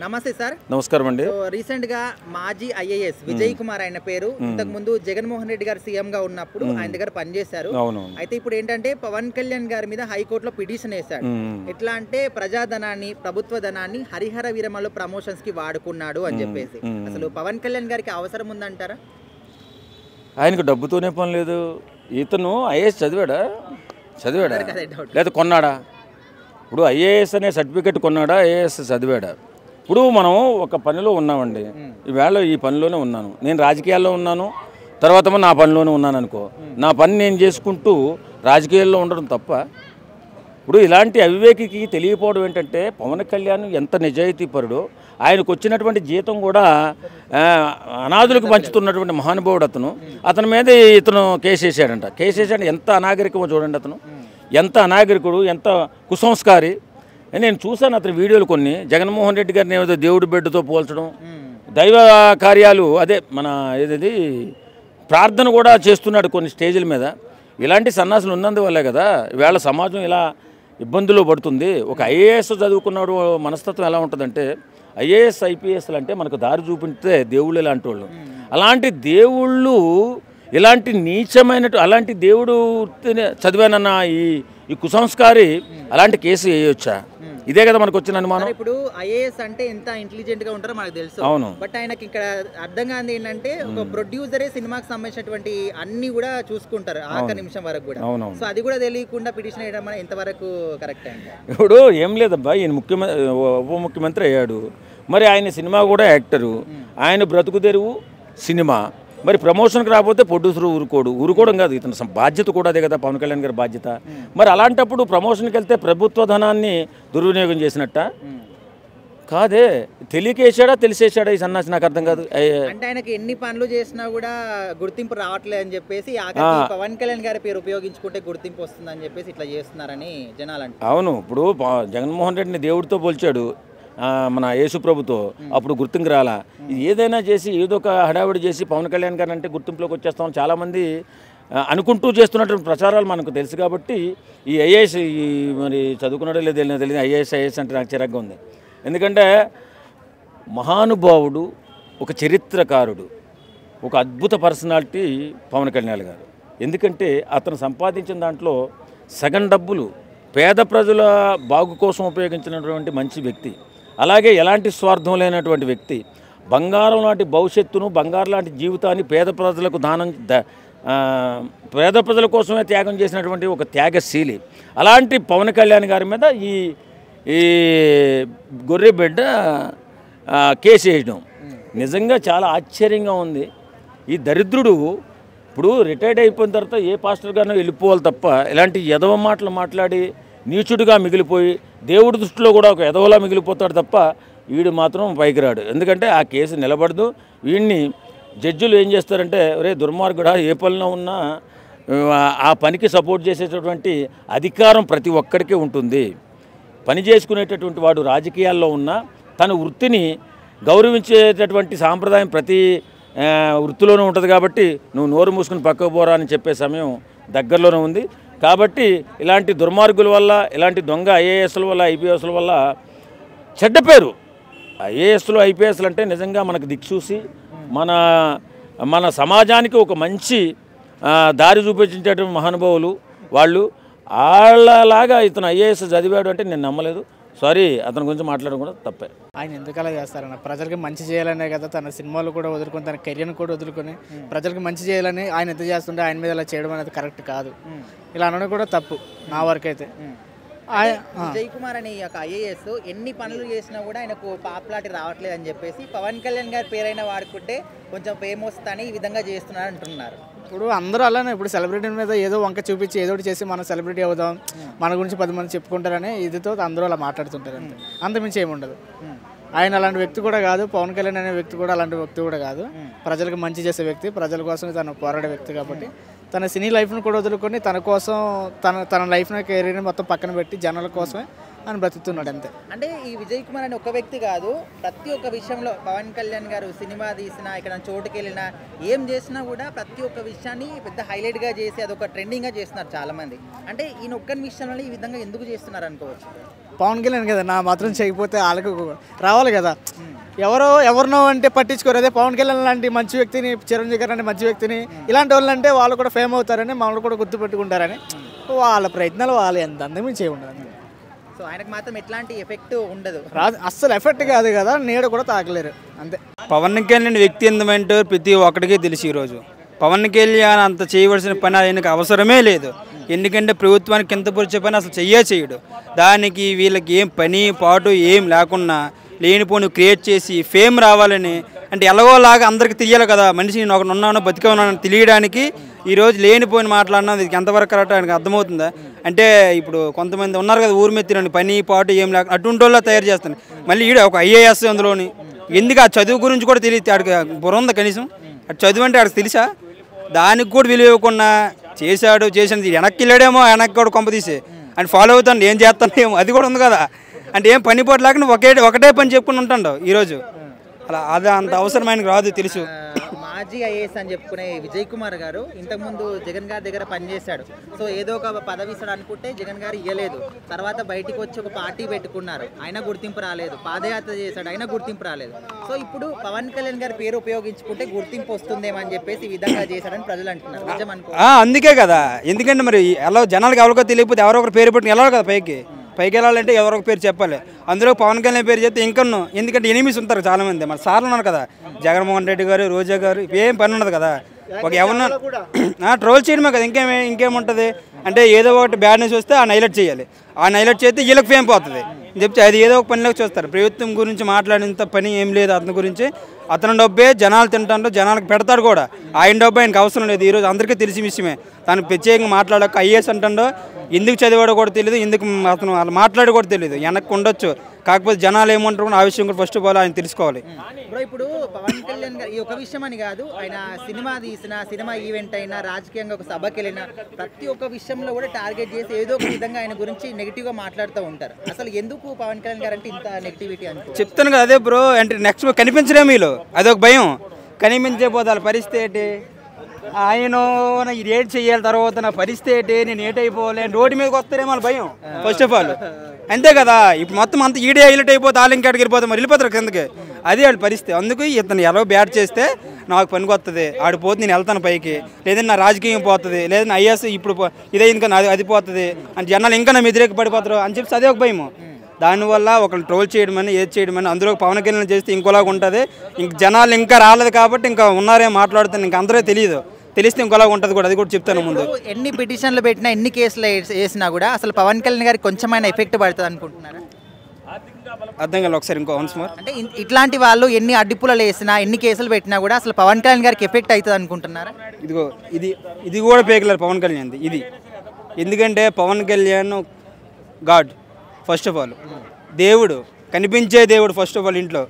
నమస్తే సార్. నమస్కారం అండి. రీసెంట్ గా మాజీ ఐఏఎస్ విజయ్ కుమార్ ఆయన పేరు ఇంతకు ముందు జగన్మోహన్ రెడ్డి గారు సీఎం గా ఉన్నప్పుడు ఆయన దగ్గర పనిచేశారు. అయితే ఇప్పుడు ఏంటంటే పవన్ కళ్యాణ్ గారి మీద హైకోర్టులో పిటిషన్ వేశాడు. ఎట్లా అంటే ప్రజాధనాన్ని ప్రభుత్వ ధనాన్ని హరిహర వీరమలో ప్రమోషన్స్ కి వాడుకున్నాడు అని చెప్పేసి. అసలు పవన్ కళ్యాణ్ గారికి అవసరం ఉందంటారా? ఆయనకు డబ్బుతోనే పని లేదు. ఇతను ఐఏఎస్ చదివాడా లేదా కొన్నాడా? ఇప్పుడు ఐఏఎస్ అనే సర్టిఫికెట్ కొన్నాడా, ఐఏఎస్ చదివాడా? ఇప్పుడు మనం ఒక పనిలో ఉన్నామండి. ఈవేళ ఈ పనిలోనే ఉన్నాను, నేను రాజకీయాల్లో ఉన్నాను, తర్వాత నా పనిలోనే ఉన్నాను అనుకో. నా పని నేను చేసుకుంటూ రాజకీయాల్లో ఉండడం తప్ప. ఇప్పుడు ఇలాంటి అవివేకికి తెలియకపోవడం ఏంటంటే పవన్ కళ్యాణ్ ఎంత నిజాయితీపరుడో, ఆయనకు వచ్చినటువంటి జీతం కూడా అనాథులకు పంచుతున్నటువంటి మహానుభావుడు అతని మీద ఇతను కేసు వేసాడంట. కేసు వేసాడు. ఎంత అనాగరికమో చూడండి. అతను ఎంత అనాగరికుడు, ఎంత కుసంస్కారి. నేను చూశాను అతని వీడియోలు కొన్ని. జగన్మోహన్ రెడ్డి గారిని ఏదో దేవుడి బిడ్డతో పోల్చడం, దైవ కార్యాలు అదే మన ఏది ప్రార్థన కూడా చేస్తున్నాడు కొన్ని స్టేజ్ల మీద. ఇలాంటి సన్నాసులు ఉన్నందువల్లే కదా ఈవేళ సమాజం ఇలా ఇబ్బందులు పడుతుంది. ఒక ఐఏఎస్ చదువుకున్నాడు మనస్తత్వం ఎలా ఉంటుందంటే, ఐఏఎస్ ఐపీఎస్లు అంటే మనకు దారి చూపిస్తే దేవుళ్ళు ఇలాంటి వాళ్ళు. అలాంటి దేవుళ్ళు ఇలాంటి అలాంటి దేవుడు చదివానన్న ఈ కుసంస్కారి అలాంటి కేసు వేయొచ్చా? ఇదే కదా మనకు వచ్చిన అనుమానం. ఇప్పుడు ఐఏఎస్ అంటే ఎంత ఇంటెలిజెంట్ గా ఉంటారో మనకు తెలుసు. అవును. బట్ ఆయనకి ఇక్కడ అర్థం కాదు ఏంటంటే ఒక ప్రొడ్యూసరే సినిమాకి సంబంధించినటువంటి అన్ని కూడా చూసుకుంటారు ఆఖరి నిమిషం వరకు కూడా. సో అది కూడా తెలియకుండా పిటిషన్ వేయడం ఎంతవరకు కరెక్ట్ అండి? ఇప్పుడు ఏం లేదబ్బా, ఈయన ఉప ముఖ్యమంత్రి అయ్యాడు, మరి ఆయన సినిమా కూడా యాక్టరు, ఆయన బ్రతుకు తెరువు సినిమా. మరి ప్రమోషన్కి రాకపోతే ప్రొడ్యూసర్ ఊరుకోవడం కాదు, ఇతను బాధ్యత కూడా అదే కదా పవన్ కళ్యాణ్ గారి బాధ్యత. మరి అలాంటప్పుడు ప్రమోషన్కి వెళ్తే ప్రభుత్వ ధనాన్ని దుర్వినియోగం చేసినట్ట కాదే. తెలియకేసాడా తెలిసేసాడా ఈ సన్నాసి? నాకు అర్థం కాదు. అంటే ఆయనకి ఎన్ని పనులు చేసినా కూడా గుర్తింపు రావట్లేదు అని చెప్పేసి పవన్ కళ్యాణ్ గారి పేరు ఉపయోగించుకుంటే గుర్తింపు వస్తుందని చెప్పేసి ఇట్లా చేస్తున్నారని జనాలు అంటారు. అవును. ఇప్పుడు జగన్మోహన్ రెడ్డిని దేవుడితో పోల్చాడు మన యేసుప్రభుతో, అప్పుడు గుర్తింపు రాలా. ఏదైనా చేసి ఏదో ఒక హడావిడి చేసి పవన్ కళ్యాణ్ గారు అంటే గుర్తింపులోకి వచ్చేస్తామని చాలామంది అనుకుంటూ చేస్తున్నటువంటి ప్రచారాలు మనకు తెలుసు. కాబట్టి ఈ ఐఏఎస్ మరి చదువుకున్నాడో లేదో తెలియదు, ఐఏఎస్ అంటే నాకు చిరాగ్గా ఉంది. ఎందుకంటే మహానుభావుడు, ఒక చరిత్రకారుడు, ఒక అద్భుత పర్సనాలిటీ పవన్ కళ్యాణ్ గారు. ఎందుకంటే అతను సంపాదించిన దాంట్లో సగం డబ్బులు పేద ప్రజల బాగు కోసం ఉపయోగించినటువంటి మంచి వ్యక్తి. అలాగే ఎలాంటి స్వార్థం లేనటువంటి వ్యక్తి. బంగారం లాంటి భవిష్యత్తును, బంగారం లాంటి జీవితాన్ని పేద ప్రజలకు పేద ప్రజల కోసమే త్యాగం చేసినటువంటి ఒక త్యాగశీలి. అలాంటి పవన్ కళ్యాణ్ గారి మీద ఈ గొర్రె బిడ్డ కేసు వేయడం నిజంగా చాలా ఆశ్చర్యంగా ఉంది. ఈ దరిద్రుడు ఇప్పుడు రిటైర్డ్ అయిపోయిన తర్వాత ఏ పాస్టర్ గారినో వెళ్ళిపోవాలి తప్ప, ఇలాంటి ఎదవ మాటలు మాట్లాడి నీచుడిగా మిగిలిపోయి దేవుడి దృష్టిలో కూడా ఒక ఎదవలా మిగిలిపోతాడు తప్ప వీడు మాత్రం పైకి రాడు. ఎందుకంటే ఆ కేసు నిలబడదు. వీడిని జడ్జిలు ఏం చేస్తారంటే, ఒరే దుర్మార్గుడా, ఏ పనిలో ఉన్నా ఆ పనికి సపోర్ట్ చేసేటటువంటి అధికారం ప్రతి ఒక్కడికే ఉంటుంది. పని చేసుకునేటటువంటి వాడు రాజకీయాల్లో ఉన్న తన వృత్తిని గౌరవించేటటువంటి సాంప్రదాయం ప్రతి వృత్తిలోనూ ఉంటుంది. కాబట్టి నువ్వు నోరు మూసుకుని పక్కకు పోరా అని చెప్పే సమయం దగ్గరలోనే ఉంది. కాబట్టి ఇలాంటి దుర్మార్గుల వల్ల, ఇలాంటి దొంగ ఐఏఎస్ల వల్ల, ఐపీఎస్ల వల్ల చెడ్డ పేరు. ఐఏఎస్లు ఐపీఎస్లు అంటే నిజంగా మనకు దిక్సూసి మన సమాజానికి ఒక మంచి దారి చూపించేటటువంటి మహానుభావులు వాళ్ళు. వాళ్ళలాగా ఇతను ఐఏఎస్ చదివాడు అంటే నేను నమ్మలేదు. సారీ, అతని గురించి మాట్లాడడం కూడా తప్పే. ఆయన ఎందుకలా చేస్తారన్న? ప్రజలకి మంచి చేయాలనే కదా తన సినిమాలు కూడా వదులుకొని, తన కెరియర్ని కూడా వదులుకొని ప్రజలకు మంచి చేయాలని ఆయన ఎంత చేస్తుంటే ఆయన మీద ఇలా చేయడం అనేది కరెక్ట్ కాదు. ఇలా అనడం కూడా తప్పు నా వరకు అయితే. విజయ్ కుమార్ అనే ఒక ఐఏఎస్ ఎన్ని పనులు చేసినా కూడా ఆయనకు పాపులారిటీ రావట్లేదు అని చెప్పేసి పవన్ కళ్యాణ్ గారి పేరైనా వాడుకుంటే కొంచెం ఫేమ్ వస్తుందని ఈ విధంగా చేస్తున్నారు అంటున్నారు. ఇప్పుడు అందరూ అలానే, ఇప్పుడు సెలబ్రిటీ మీద ఏదో వంక చూపించి ఏదో చేసి మనం సెలబ్రిటీ అవుదాం, మన గురించి 10 మంది చెప్పుకుంటారని ఇదితో అందరూ అలా మాట్లాడుతుంటారు. అంతమించి ఏమి ఉండదు. ఆయన అలాంటి వ్యక్తి కూడా కాదు. పవన్ కళ్యాణ్ అనే వ్యక్తి కూడా అలాంటి వ్యక్తి కూడా కాదు. ప్రజలకు మంచి చేసే వ్యక్తి, ప్రజల కోసం తను పోరాడే వ్యక్తి. కాబట్టి తన సినీ లైఫ్ను కూడా వదులుకొని తన కోసం తన లైఫ్ని, కెరీర్ని మొత్తం పక్కన పెట్టి జనాల కోసమే అని బ్రతుకుతున్నాడు అంతే. అంటే ఈ విజయ్ కుమార్ అనే ఒక వ్యక్తి కాదు, ప్రతి ఒక్క విషయంలో పవన్ కళ్యాణ్ గారు సినిమా తీసినా, ఇక్కడ చోటుకి వెళ్ళినా, ఏం చేసినా కూడా ప్రతి ఒక్క విషయాన్ని పెద్ద హైలైట్గా చేసి అదొక ట్రెండింగ్గా చేస్తున్నారు చాలామంది. అంటే ఈయన ఒక్కని విషయంలో ఈ విధంగా ఎందుకు చేస్తున్నారు అనుకోవచ్చు. పవన్ కళ్యాణ్ కదా నా మాత్రం చేయకపోతే వాళ్ళకు రావాలి కదా. ఎవరినో అంటే పట్టించుకోరు. అదే పవన్ కళ్యాణ్ లాంటి మంచి వ్యక్తిని, చిరంజీవి గారు అంటే మంచి వ్యక్తిని, ఇలాంటి వాళ్ళు అంటే వాళ్ళు కూడా ఫేమ్ అవుతారని, మమ్మల్ని కూడా గుర్తుపెట్టుకుంటారని వాళ్ళ ప్రయత్నాలు వాళ్ళు ఎంత అందమే చేయఉండదు. సో ఆయనకు మాత్రం ఎట్లాంటి ఎఫెక్ట్ ఉండదు, అస్సలు ఎఫెక్ట్ కాదు కదా, నీడ కూడా తాకలేరు అంతే. పవన్ కళ్యాణ్ వ్యక్తి ఏంటంటే ప్రతి ఒక్కడికి తెలిసి ఈరోజు పవన్ కళ్యాణ్ అంత చేయవలసిన పని ఆయనకు అవసరమే లేదు. ఎందుకంటే ప్రభుత్వానికి కింద పరిచే పని అసలు చేయడు. దానికి వీళ్ళకి ఏం పని పాటు ఏం లేకుండా లేనిపోని క్రియేట్ చేసి ఫేమ్ రావాలని, అంటే ఎలాగోలాగా అందరికి తెలియాలి కదా, మనిషి నేను ఒకటి ఉన్నానో బతికే ఉన్నానని తెలియడానికి ఈరోజు లేనిపోయిన మాట్లాడినా ఇది ఎంతవరకు కరెక్ట్ ఆయనకు అర్థమవుతుందా? అంటే ఇప్పుడు కొంతమంది ఉన్నారు కదా ఊరు మెత్తిరండి, పని పాటు ఏం లేక అటువంటి వాళ్ళు తయారు చేస్తాను. మళ్ళీ ఈడ ఒక ఐఏఎస్ అందులోని ఎందుకు ఆ చదువు గురించి కూడా తెలియదు, ఆడికి బుర్ర ఉందా కనీసం? అటు చదువు అంటే ఆడికి తెలుసా? దానికి కూడా విలువ ఇవ్వకుండా చేసినది వెనక్కి వెళ్ళాడేమో, వెనక్కి కూడా కొంప తీసి అని ఫాలో అవుతాను ఏం చేస్తానేమో అది కూడా ఉంది కదా. అంటే ఏం పని పోటు లేకుండా ఒకటే పని చెప్పుకుని ఉంటాడు ఈరోజు. అలా అది అంత అవసరం ఆయనకు రాదు తెలుసు. మాజీ ఐఏఎస్ అని చెప్పుకునే విజయ్ కుమార్ గారు ఇంతకుముందు జగన్ గారి దగ్గర పనిచేశాడు. సో ఏదో ఒక పదవి ఇస్తాడు అనుకుంటే జగన్ గారు ఇవ్వలేదు. తర్వాత బయటికి వచ్చి ఒక పార్టీ పెట్టుకున్నారు, అయినా గుర్తింపు రాలేదు. పాదయాత్ర చేశాడు, అయినా గుర్తింపు రాలేదు. సో ఇప్పుడు పవన్ కళ్యాణ్ గారి పేరు ఉపయోగించుకుంటే గుర్తింపు వస్తుందేమో అని చెప్పేసి ఈ విధంగా చేశాడని ప్రజలు అంటున్నారు. నిజం అనుకో. అందుకే కదా, ఎందుకంటే మరి ఎలా జనాలకు ఎవరికో తెలియకపోతే ఎవరో ఒకరు పేరు పెట్టుకుని వెళ్ళాలి కదా, పైకి వెళ్ళాలంటే ఎవరో ఒక పేరు చెప్పాలి. అందులో పవన్ కళ్యాణ్ పేరు చెప్తే ఇంకన్నో, ఎందుకంటే ఎనిమిస్ ఉంటారు చాలామంది. మరి సార్లు ఉన్నారు కదా, జగన్మోహన్ రెడ్డి గారు, రోజా గారు, ఏం పని ఉండదు కదా. ఒక ఎవరన్నా ట్రోల్ చేయడమే కదా, ఇంకేముంటుంది. అంటే ఏదో ఒకటి బ్యాడ్ న్యూస్ వస్తే ఆ హైలైట్ చేయాలి, ఆ హైలైట్ చేస్తే వీళ్ళకి ఫేమ్ పోతుంది చెప్తే అది ఏదో ఒక పనిలోకి చూస్తారు. ప్రభుత్వం గురించి మాట్లాడినంత పని ఏం లేదు అతని గురించి. అతని డబ్బే జనాలు తింటాడు, జనాలకు పెడతాడు కూడా. ఆయన డబ్బు ఆయనకు అవసరం లేదు. ఈరోజు అందరికీ తెలిసిన విషయమే. తను ప్రత్యేకంగా మాట్లాడక ఐఏఎస్ అంటాడో, ఎందుకు చదివాడో కూడా తెలియదు, ఎందుకు అతను వాళ్ళు మాట్లాడి కూడా తెలియదు. వెనక్కి ఉండొచ్చు, కాకపోతే జనాలు ఏమంటారు ఆ విషయం కూడా ఫస్ట్ ఆఫ్ ఆల్ ఆయన తెలుసుకోవాలి. ఇప్పుడు పవన్ కళ్యాణ్ గారు ఈ ఒక విషయం అని కాదు, ఆయన సినిమా తీసిన, సినిమా ఈవెంట్ అయినా, రాజకీయంగా ఒక సభకి వెళ్ళినా, ప్రతి ఒక్క విషయంలో కూడా టార్గెట్ చేసి ఏదో ఒక విధంగా ఆయన గురించి నెగిటివ్గా మాట్లాడుతూ ఉంటారు. అసలు ఎందుకు పవన్ కళ్యాణ్ గారు అంటే ఇంత నెగిటివిటీ అనుకో చెప్తాను కదా. అదే బ్రో, అంటే నెక్స్ట్ కనిపించలే మీలో, అదొక భయం. కనిపించకపోతే పరిస్థితి ఏంటి? ఆయన ఇది ఏడ్ చేయాలి, తర్వాత నా పరిస్థితి ఏంటి, నేను ఏటైపోవాలి, రోడ్డు మీదకి వస్తారేమో వాళ్ళ భయం ఫస్ట్ ఆఫ్ ఆల్. అంతే కదా. ఇప్పుడు మొత్తం అంతా ఈడే హైలైట్ అయిపోతే వాళ్ళు ఇంకాడికి వెళ్ళిపోతాం, మరి వెళ్ళిపోతారు కిందకి. అది వాళ్ళ పరిస్థితి. అందుకు ఇతను ఎలా బ్యాట్ చేస్తే నాకు పనికి వస్తుంది, ఆడిపోతే నేను వెళ్తాను పైకి, లేదంటే నా రాజకీయం పోతుంది, లేదంటే ఐఏఎస్ ఇప్పుడు ఇదైంది కానీ అది పోతుంది అని జనాలు ఇంకా నా ఎదురేకి పడిపోతారు అని చెప్పి అదే ఒక భయము. దానివల్ల ఒకళ్ళు ట్రోల్ చేయడమని, ఏది చేయడమని, అందులో పవన్ కళ్యాణ్ చేస్తే ఇంకోలాగా ఉంటుంది. ఇంక జనాలు ఇంకా రాలేదు కాబట్టి ఇంకా ఉన్నారే మాట్లాడుతాను, ఇంకా అందరూ తెలిస్తే ఇంకోలా ఉంటుంది కూడా. అది కూడా చెప్తాను ముందు. ఎన్ని పిటిషన్లు పెట్టినా, ఎన్ని కేసులు వేసినా కూడా అసలు పవన్ కళ్యాణ్ గారికి కొంచెమైనా ఎఫెక్ట్ పడుతుంది అనుకుంటున్నారా? అర్థం కాదు, ఒకసారి ఇంకో వన్స్ మోర్. అంటే ఇట్లాంటి వాళ్ళు ఎన్ని అడ్డిపులలు వేసినా, ఎన్ని కేసులు పెట్టినా కూడా అసలు పవన్ కళ్యాణ్ గారికి ఎఫెక్ట్ అవుతుంది అనుకుంటున్నారా? ఇదిగో ఇది కూడా పేకలేరు పవన్ కళ్యాణ్ ఇది. ఎందుకంటే Pawan Kalyan god first of all, దేవుడు, కనిపించే దేవుడు ఫస్ట్ ఆఫ్ ఆల్ ఇంట్లో.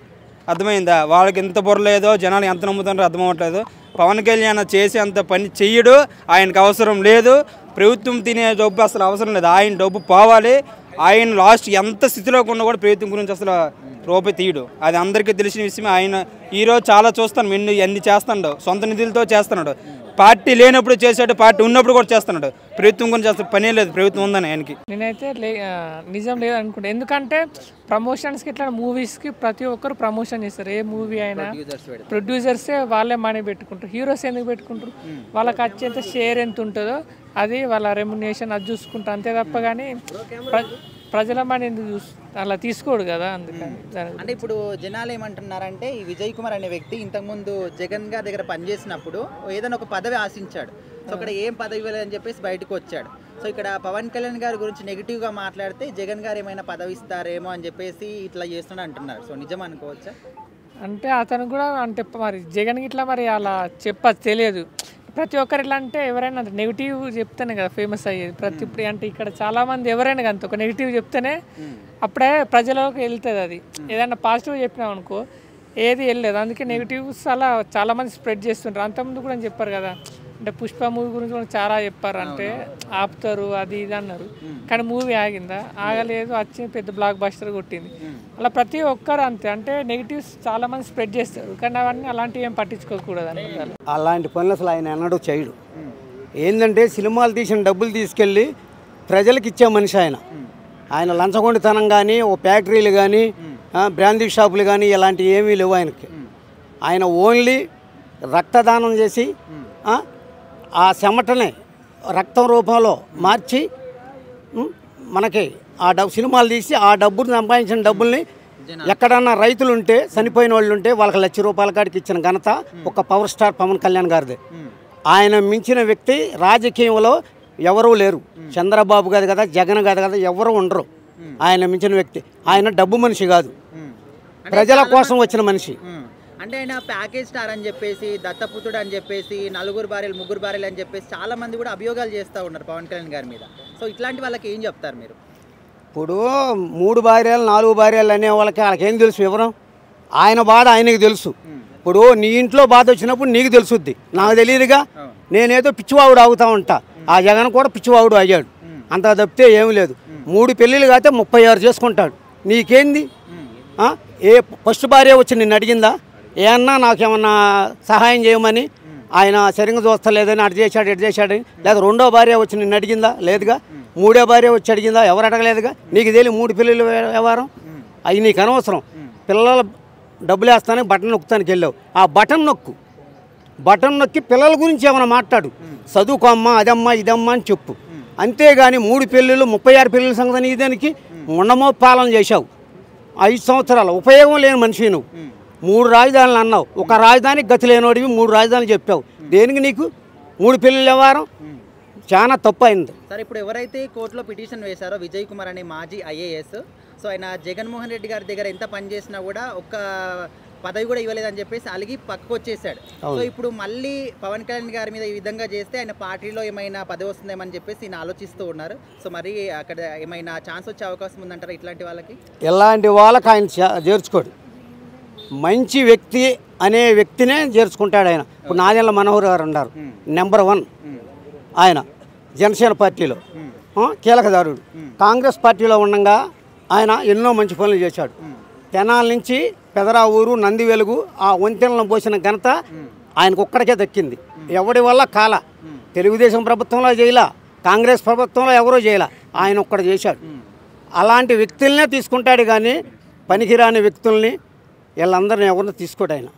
అర్థమైందా? వాళ్ళకి ఎంత పొరలేదో, జనాలు ఎంత నమ్ముతారో అర్థం అవ్వట్లేదు. పవన్ కళ్యాణ్ చేసే అంత పని చెయ్యడు, ఆయనకు అవసరం లేదు. ప్రభుత్వం తినే డబ్బు అసలు అవసరం లేదు, ఆయన డబ్బు పోవాలి. ఆయన లాస్ట్ ఎంత స్థితిలో ఉన్నా కూడా ప్రభుత్వం గురించి అసలు రూపాయి తీయడు. అది అందరికీ తెలిసిన విషయమే. ఆయన ఈరోజు చాలా చూస్తాను, ఎన్ని చేస్తున్నాడు, సొంత నిధులతో చేస్తున్నాడు. పార్టీ లేనప్పుడు చేశాడు, పార్టీ ఉన్నప్పుడు కూడా చేస్తున్నాడు. ప్రభుత్వం గురించి అసలు పనే లేదు, ప్రభుత్వం ఉందని ఆయనకి. నేనైతే నిజం లేదు అనుకుంటా. ఎందుకంటే ప్రమోషన్స్కి ఇట్లా మూవీస్కి ప్రతి ఒక్కరు ప్రమోషన్ చేస్తారు. ఏ మూవీ అయినా ప్రొడ్యూసర్సే వాళ్ళే మనీ పెట్టుకుంటారు. హీరోస్ ఎందుకు పెట్టుకుంటారు? వాళ్ళకి వచ్చేంత షేర్ ఎంత ఉంటుందో అది వాళ్ళ రెమ్యునేషన్ అది చూసుకుంటారు అంతే తప్ప. కానీ ప్రజల మనీ ఎందుకు అలా తీసుకోడు కదా. అందుకని అంటే ఇప్పుడు జనాలు ఏమంటున్నారంటే, ఈ విజయ్ కుమార్ అనే వ్యక్తి ఇంతకుముందు జగన్ గారి దగ్గర పనిచేసినప్పుడు ఏదైనా ఒక పదవి ఆశించాడు. సో అక్కడ ఏం పదవి ఇవ్వలేదని చెప్పేసి బయటకు వచ్చాడు. సో ఇక్కడ పవన్ కళ్యాణ్ గారి గురించి నెగిటివ్గా మాట్లాడితే జగన్ గారు ఏమైనా పదవి ఇస్తారేమో అని చెప్పేసి ఇట్లా చేస్తున్నా అంటున్నారు. సో నిజం అనుకోవచ్చా? అంటే అతను కూడా అంటే మరి జగన్ ఇట్లా మరి అలా చెప్పదు, తెలియదు. ప్రతి ఒక్కరు ఎట్లా అంటే ఎవరైనా నెగిటివ్ చెప్తేనే కదా ఫేమస్ అయ్యేది. ప్రతి ఇప్పుడు అంటే ఇక్కడ చాలామంది ఎవరైనా కానీ ఒక నెగిటివ్ చెప్తేనే అప్పుడే ప్రజలకు వెళ్తుంది. అది ఏదైనా పాజిటివ్ చెప్పినాం అనుకో ఏది వెళ్ళలేదు. అందుకే నెగిటివ్స్ అలా చాలామంది స్ప్రెడ్ చేస్తుంటారు. అంతకుముందు కూడా చెప్పారు కదా, అంటే పుష్ప మూవీ గురించి కూడా చాలా చెప్పారు, అంటే ఆపుతారు అది ఇది అన్నారు, కానీ మూవీ ఆగిందా? ఆగలేదు, వచ్చి పెద్ద బ్లాక్ బస్టర్ కొట్టింది. అలా ప్రతి ఒక్కరు అంతే, అంటే నెగిటివ్స్ చాలా మంది స్ప్రెడ్ చేస్తారు, కానీ అవన్నీ అలాంటివి ఏం పట్టించుకోకూడదు అనుకుంటారు. అలాంటి పనులు అసలు ఆయన ఎన్నడూ చేయడు. ఏంటంటే సినిమాలు తీసిన డబ్బులు తీసుకెళ్ళి ప్రజలకు ఇచ్చే మనిషి ఆయన లంచగొండితనం కానీ, ఓ ఫ్యాక్టరీలు కానీ, బ్రాందీ షాపులు కానీ ఇలాంటివి ఏమీ లేవు ఆయనకి. ఆయన ఓన్లీ రక్తదానం చేసి ఆ చెమటని రక్తం రూపంలో మార్చి మనకి ఆ సినిమాలు తీసి ఆ డబ్బును సంపాదించిన డబ్బుల్ని ఎక్కడన్నా రైతులు ఉంటే, చనిపోయిన వాళ్ళు ఉంటే వాళ్ళకి ₹1,00,000 కాడికి ఇచ్చిన ఘనత ఒక పవర్ స్టార్ పవన్ కళ్యాణ్ గారిదే. ఆయన మించిన వ్యక్తి రాజకీయంలో ఎవరూ లేరు. చంద్రబాబు గారు కదా, జగన్ గారు కదా, ఎవరు ఉండరు ఆయన మించిన వ్యక్తి. ఆయన డబ్బు మనిషి కాదు, ప్రజల కోసం వచ్చిన మనిషి. అంటే ఆయన ప్యాకేజ్ స్టార్ అని చెప్పేసి, దత్తపుత్రుడు అని చెప్పేసి, 4 భార్యలు 3 భార్యలు అని చెప్పేసి చాలా మంది కూడా అభియోగాలు చేస్తూ ఉన్నారు పవన్ కళ్యాణ్ గారి మీద. సో ఇట్లాంటి వాళ్ళకి ఏం చెప్తారు మీరు? ఇప్పుడు 3 భార్యలు 4 భార్యలు అనే వాళ్ళకి ఏం తెలుసు వివరం? ఆయన బాధ ఆయనకి తెలుసు. ఇప్పుడు నీ ఇంట్లో బాధ వచ్చినప్పుడు నీకు తెలుసుద్ది, నాకు తెలియదుగా. నేనేదో పిచ్చివాగుడు ఆగుతూ ఉంటా, ఆ జగన్ కూడా పిచ్చివాగుడు అయ్యాడు, అంత తప్పితే ఏమి లేదు. 3 పెళ్ళిళ్ళు కాస్తే 36 చేసుకుంటాడు, నీకేంది? ఏ ఫస్ట్ భార్య వచ్చి నిన్ను అడిగిందా ఏమన్నా నాకేమన్నా సహాయం చేయమని? ఆయన సరిగ్గా చూస్తలేదని అటు చేశాడు ఇటు చేశాడని. లేదా 2వ భార్య వచ్చి నిన్ను అడిగిందా? లేదుగా. 3వ భార్య వచ్చి అడిగిందా? ఎవరు అడగలేదుగా. నీకు తెలియ 3 పిల్లలు వ్యవహారం అవి నీకు అనవసరం. పిల్లల డబ్బులు వేస్తానికి బటన్ నొక్కుతానికి వెళ్ళావు, ఆ బటన్ నొక్కి పిల్లల గురించి ఏమైనా మాట్లాడు, చదువుకోమ్మా అదమ్మా ఇదమ్మా అని చెప్పు. అంతేగాని 3 పెళ్ళిళ్ళు 36 పెళ్ళిళ్ళ సంగతి దానికి ముండమో పాలన చేశావు. 5 సంవత్సరాలు ఉపయోగం లేని మనిషి నువ్వు. 3 రాజధానులు అన్నావు, ఒక రాజధానికి గతి లేనోడివి 3 రాజధానులు చెప్పావు. దేనికి నీకు 3 పెళ్ళిళ్ళ వ్యవహారం? చాలా తప్పు అయింది. సార్, ఇప్పుడు ఎవరైతే కోర్టులో పిటిషన్ వేశారో విజయ్ కుమార్ అనే మాజీ ఐఏఎస్, సో ఆయన జగన్మోహన్ రెడ్డి గారి దగ్గర ఎంత పని చేసినా కూడా ఒక్క పదవి కూడా ఇవ్వలేదని చెప్పేసి అలిగి పక్కకు వచ్చేసాడు. సో ఇప్పుడు మళ్ళీ పవన్ కళ్యాణ్ గారి మీద ఈ విధంగా చేస్తే ఆయన పార్టీలో ఏమైనా పదవి వస్తుందేమని చెప్పేసి ఈయన ఆలోచిస్తూ ఉన్నారు. సో మరి అక్కడ ఏమైనా ఛాన్స్ వచ్చే అవకాశం ఉందంటారా ఇట్లాంటి వాళ్ళకి? ఇలాంటి వాళ్ళకి ఆయన చేర్చుకోడు. మంచి వ్యక్తి అనే వ్యక్తినే చేర్చుకుంటాడు ఆయన. ఇప్పుడు నాదెండ్ల మనోహర్ గారు ఉన్నారు, నెంబర్ 1 ఆయన జనసేన పార్టీలో కీలకదారుడు. కాంగ్రెస్ పార్టీలో ఉండగా ఆయన ఎన్నో మంచి పనులు చేశాడు. తెనాల నుంచి పెదరావూరు నంది వెలుగు ఆ వంతెనలను పోసిన ఘనత ఆయనకు ఒక్కడికే దక్కింది. ఎవడి వల్ల కాల. తెలుగుదేశం ప్రభుత్వంలో చేయలా, కాంగ్రెస్ ప్రభుత్వంలో ఎవరో చేయలా, ఆయన ఒక్కడు చేశాడు. అలాంటి వ్యక్తులనే తీసుకుంటాడు కానీ పనికిరాని వ్యక్తుల్ని వీళ్ళందరినీ ఎవరిని తీసుకోడు ఆయన.